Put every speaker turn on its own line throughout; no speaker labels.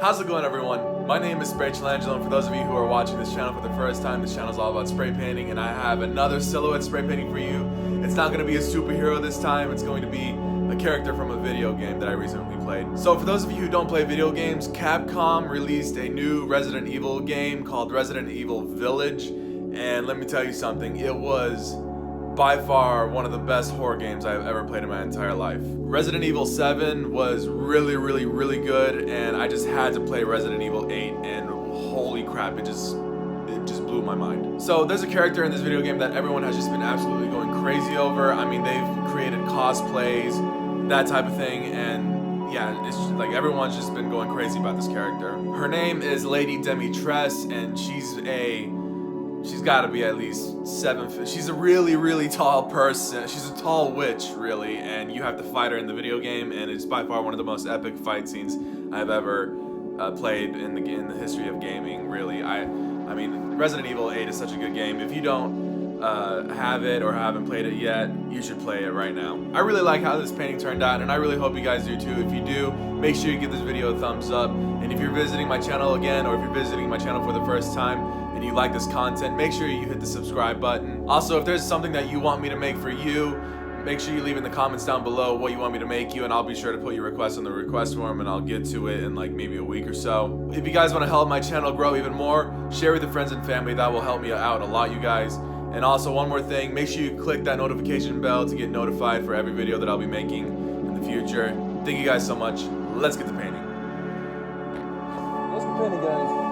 How's it going, everyone? My name is Spraychalangelo, and for those of you who are watching this channel for the first time, this channel is all about spray painting, and I have another silhouette spray painting for you. It's not going to be a superhero this time, it's going to be a character from a video game that I recently played. So for those of you who don't play video games, Capcom released a new Resident Evil game called Resident Evil Village, and let me tell you something, it was by far one of the best horror games I've ever played in my entire life. Resident Evil 7 was really good, and I just had to play Resident Evil 8, and holy crap, it just blew my mind. So there's a character in this video game that everyone has just been absolutely going crazy over. I mean, they've created cosplays, that type of thing, and yeah, it's just, like, everyone's just been going crazy about this character. Her name is Lady Dimitrescu, and she's got to be at least 7 feet. She's a really tall person. She's a tall witch, really, and you have to fight her in the video game, and it's by far one of the most epic fight scenes I've ever played in the history of gaming, really. I mean, Resident Evil 8 is such a good game. If you don't have it or haven't played it yet, you should play it right now. I really like how this painting turned out, and I really hope you guys do too. If you do, make sure you give this video a thumbs up, and if you're visiting my channel again, or if you're visiting my channel for the first time, and you like this content, make sure you hit the subscribe button. Also, if there's something that you want me to make for you, make sure you leave in the comments down below what you want me to make you, and I'll be sure to put your request on the request form, and I'll get to it in like maybe a week or so. If you guys want to help my channel grow even more, share with your friends and family. That will help me out a lot, you guys. And also, one more thing, make sure you click that notification bell to get notified for every video that I'll be making in the future. Thank you guys so much. Let's get to painting.
Let's get painting, guys.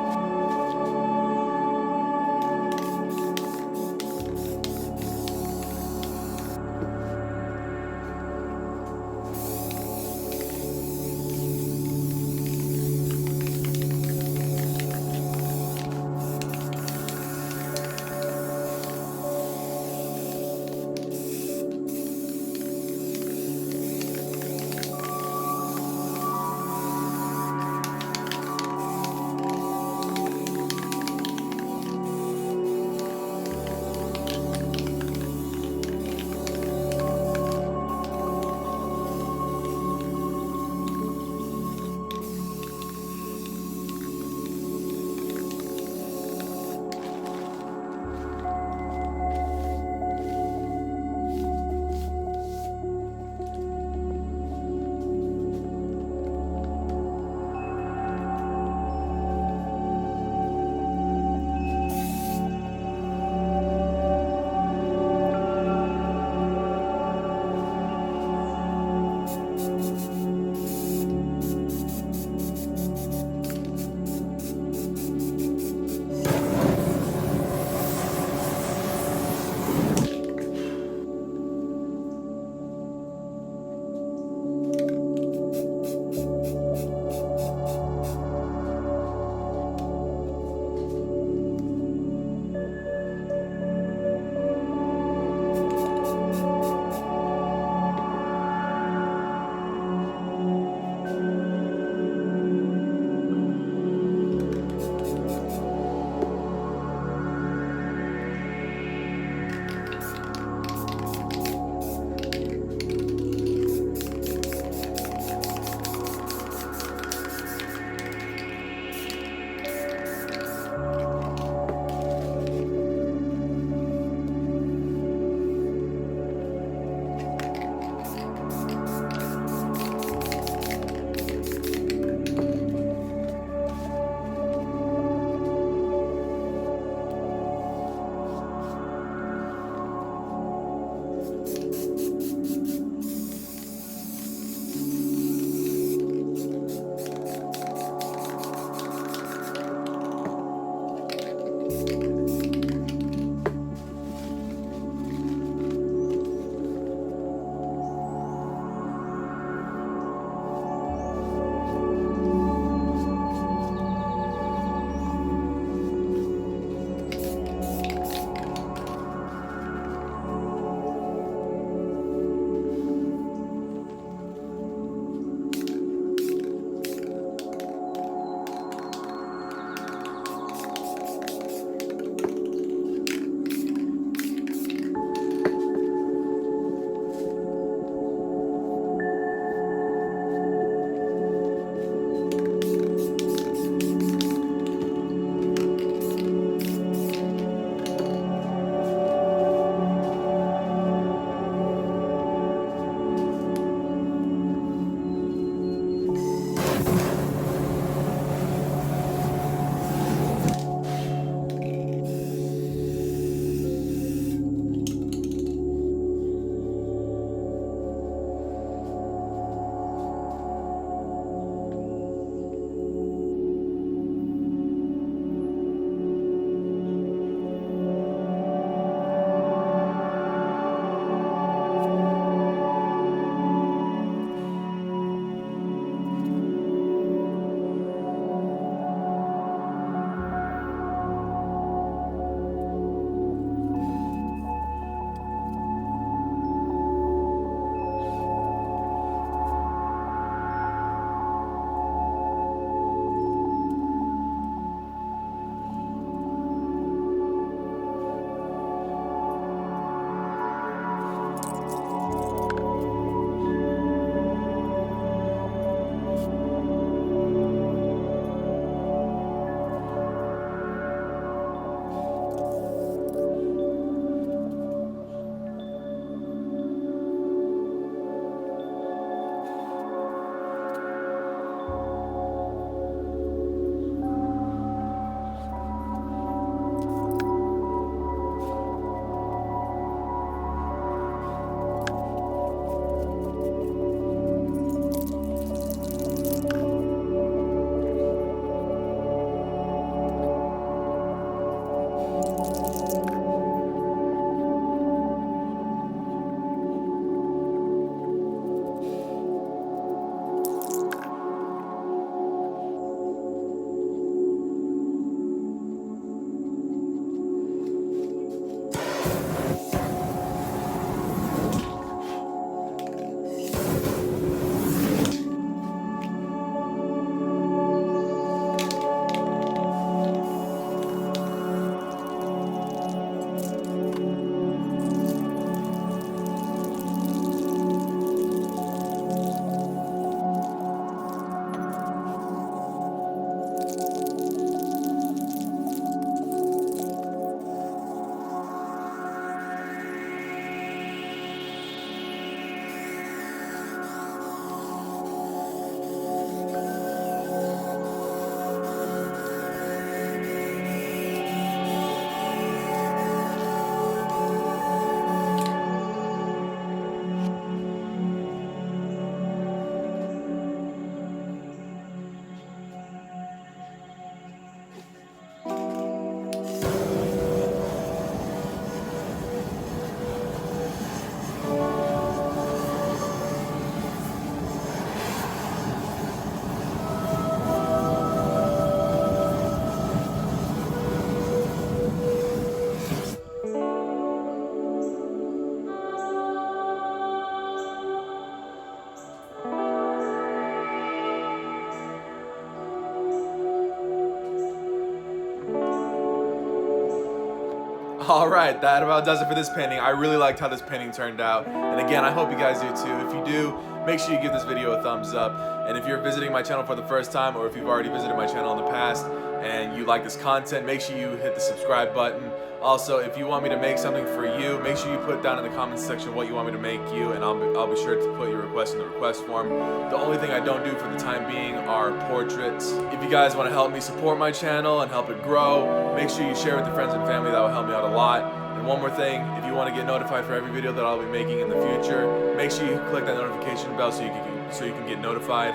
Alright, that about does it for this painting. I really liked how this painting turned out. And again, I hope you guys do too. If you do, make sure you give this video a thumbs up. And if you're visiting my channel for the first time, or if you've already visited my channel in the past and you like this content, make sure you hit the subscribe button. Also, if you want me to make something for you, make sure you put down in the comments section what you want me to make you, and I'll be sure to put your request in the request form. The only thing I don't do for the time being are portraits. If you guys want to help me support my channel and help it grow, make sure you share with your friends and family. That will help me out a lot. And one more thing, if you want to get notified for every video that I'll be making in the future, make sure you click that notification bell so you can get notified.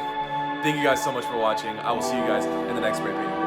Thank you guys so much for watching. I will see you guys in the next spray painting.